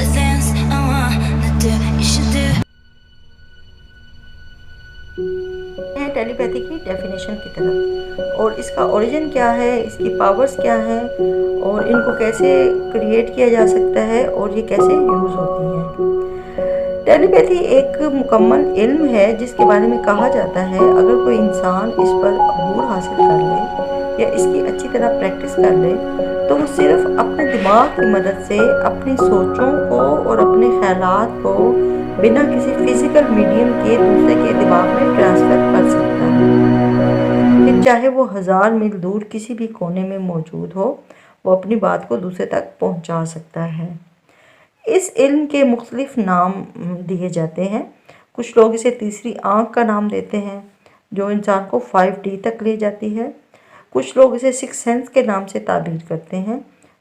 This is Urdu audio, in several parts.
the things I wanna do, you should do. ہے ٹیلی پیتھی کی ڈیفینیشن کی طرف، اور اس کا اوریجن کیا ہے، اس کی پاورز کیا ہیں، اور ان کو کیسے کریٹ کیا جا سکتا ہے، اور یہ کیسے یوز ہوتی ہیں۔ ٹیلی پیتھی ایک مکمل علم ہے جس کے بارے میں کہا جاتا ہے اگر کوئی انسان اس پر عبور حاصل کر لے یا اس کی اچھی طرح پریکٹس کر لے تو وہ صرف اپنے دماغ کی مدد سے اپنی سوچوں کو اور اپنے خیالات کو بنا کسی فزیکل میڈیم کے دوسرے کے دماغ میں ٹرانسفر کر سکتا ہے، پھر چاہے وہ 1000 میل دور کسی بھی کونے میں موجود ہو، وہ اپنی بات کو دوسرے تک پہنچا سکتا ہے۔ اس علم کے مختلف نام دیے جاتے ہیں۔ کچھ لوگ اسے تیسری آنکھ کا نام دیتے ہیں جو انسان کو 5D تک لے جاتی ہے۔ کچھ لوگ اسے 6 سینس کے نام سے تعبیر کرتے ہیں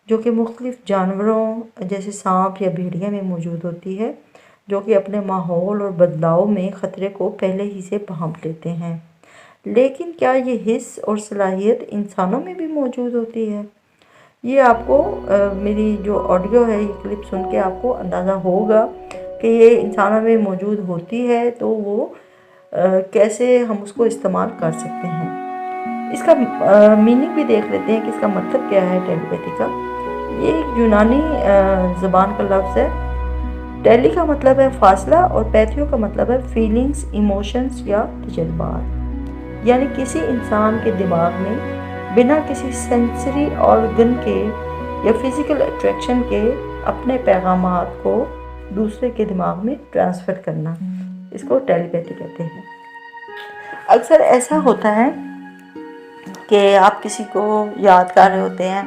جو کہ مختلف جانوروں جیسے سانپ یا بھیڑیا میں موجود ہوتی ہے، جو کہ اپنے ماحول اور بدلاؤ میں خطرے کو پہلے ہی سے بھانپ لیتے ہیں۔ لیکن کیا یہ حس اور صلاحیت انسانوں میں بھی موجود ہوتی ہے؟ یہ آپ کو میری جو آڈیو ہے یہ کلپ سن کے آپ کو اندازہ ہوگا کہ یہ انسانوں میں موجود ہوتی ہے، تو وہ کیسے ہم اس کو استعمال کر سکتے ہیں۔ اس کا میننگ بھی دیکھ لیتے ہیں کہ اس کا مطلب کیا ہے ٹیلی پیتھی کا۔ یہ ایک یونانی زبان کا لفظ ہے۔ ٹیلی کا مطلب ہے فاصلہ اور پیتھیو کا مطلب ہے فیلنگز، ایموشنز یا تجربات، یعنی کسی انسان کے دماغ میں بنا کسی سینسری آرگن کے یا فزیکل اٹریکشن کے اپنے پیغامات کو دوسرے کے دماغ میں ٹرانسفر کرنا، اس کو ٹیلی پیتھی کہتے ہیں۔ اکثر ایسا ہوتا ہے کہ آپ کسی کو یاد کر رہے ہوتے ہیں،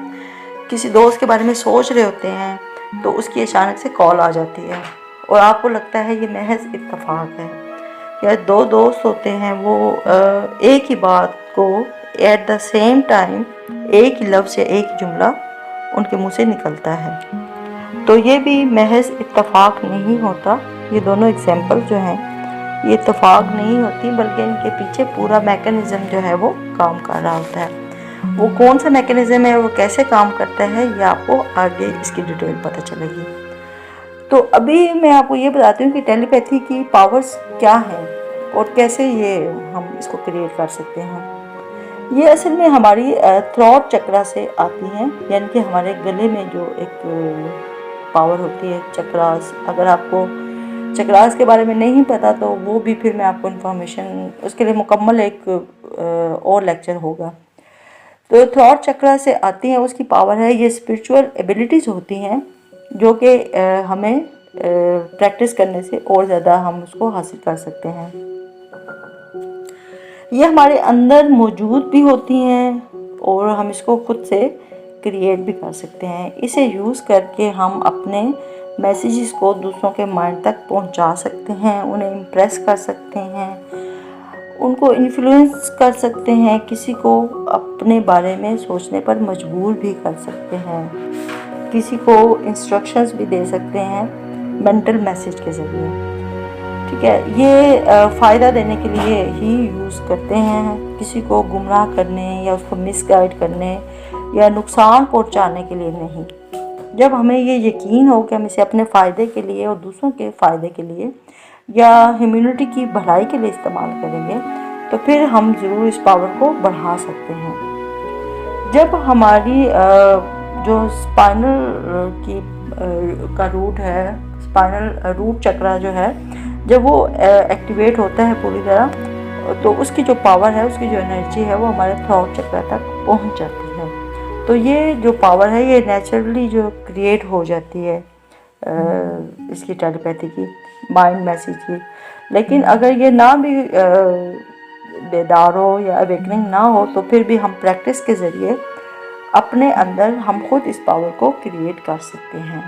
کسی دوست کے بارے میں سوچ رہے ہوتے ہیں، تو اس کی اچانک سے کال آ جاتی ہے اور آپ کو لگتا ہے یہ محض اتفاق ہے، یا 2 دوست ہوتے ہیں وہ ایک ہی بات کو ایٹ دا سیم ٹائم ایک ہی لفظ یا ایک ہی جملہ ان کے منہ سے نکلتا ہے، تو یہ بھی محض اتفاق نہیں ہوتا۔ یہ دونوں ایگزامپل جو ہیں یہ اتفاق نہیں ہوتی، بلکہ ان کے پیچھے پورا میکانزم جو ہے وہ کام کر رہا ہوتا ہے۔ وہ کون سا میکانزم ہے، وہ کیسے کام کرتا ہے، یہ آپ کو آگے اس کی ڈیٹیل پتہ چلے گی۔ تو ابھی میں آپ کو یہ بتاتی ہوں کہ ٹیلی پیتھی کی پاورز کیا ہیں اور کیسے یہ ہم اس کو کریٹ کر سکتے ہیں۔ یہ اصل میں ہماری تھروٹ چکرا سے آتی ہیں، یعنی کہ ہمارے گلے میں جو ایک پاور ہوتی ہے چکراس۔ اگر آپ کو چکراس کے بارے میں نہیں پتا تو وہ بھی پھر میں آپ کو انفارمیشن اس کے لیے مکمل ایک اور لیکچر ہوگا۔ تو تھروٹ چکرا سے آتی ہیں، اس کی پاور ہے، یہ اسپرچول ایبیلٹیز ہوتی ہیں جو کہ ہمیں پریکٹس کرنے سے اور زیادہ ہم اس کو حاصل کر سکتے ہیں۔ یہ ہمارے اندر موجود بھی ہوتی ہیں اور ہم اس کو خود سے کریٹ بھی کر سکتے ہیں۔ اسے یوز کر کے ہم اپنے میسیجز کو دوسروں کے مائنڈ تک پہنچا سکتے ہیں، انہیں امپریس کر سکتے ہیں، ان کو انفلوئنس کر سکتے ہیں، کسی کو اپنے بارے میں سوچنے پر مجبور بھی کر سکتے ہیں، کسی کو انسٹرکشنز بھی دے سکتے ہیں مینٹل میسیج کے ذریعے۔ ٹھیک ہے، یہ فائدہ دینے کے لیے ہی یوز کرتے ہیں، کسی کو گمراہ کرنے یا اس کو مس گائیڈ کرنے یا نقصان پہنچانے کے لیے نہیں۔ جب ہمیں یہ یقین ہو کہ ہم اسے اپنے فائدے کے لیے اور دوسروں کے فائدے کے لیے یا ہیومینٹی کی بھلائی کے لیے استعمال کریں گے تو پھر ہم ضرور اس پاور کو بڑھا سکتے ہیں۔ جب ہماری جو اسپائنل کی کا روٹ ہے، اسپائنل روٹ چکرا جو ہے، جب وہ ایکٹیویٹ ہوتا ہے پوری طرح تو اس کی جو پاور ہے، اس کی جو انرجی ہے وہ ہمارے تھروٹ چکرا تک پہنچ جاتی ہے۔ تو یہ جو پاور ہے یہ نیچرلی جو کریٹ ہو جاتی ہے اس کی ٹیلی پیتھی کی، مائنڈ میسیج کی۔ لیکن اگر یہ نہ بھی بیدار ہو یا اویکننگ نہ ہو تو پھر بھی ہم پریکٹس کے ذریعے اپنے اندر ہم خود اس پاور کو کریٹ کر سکتے ہیں۔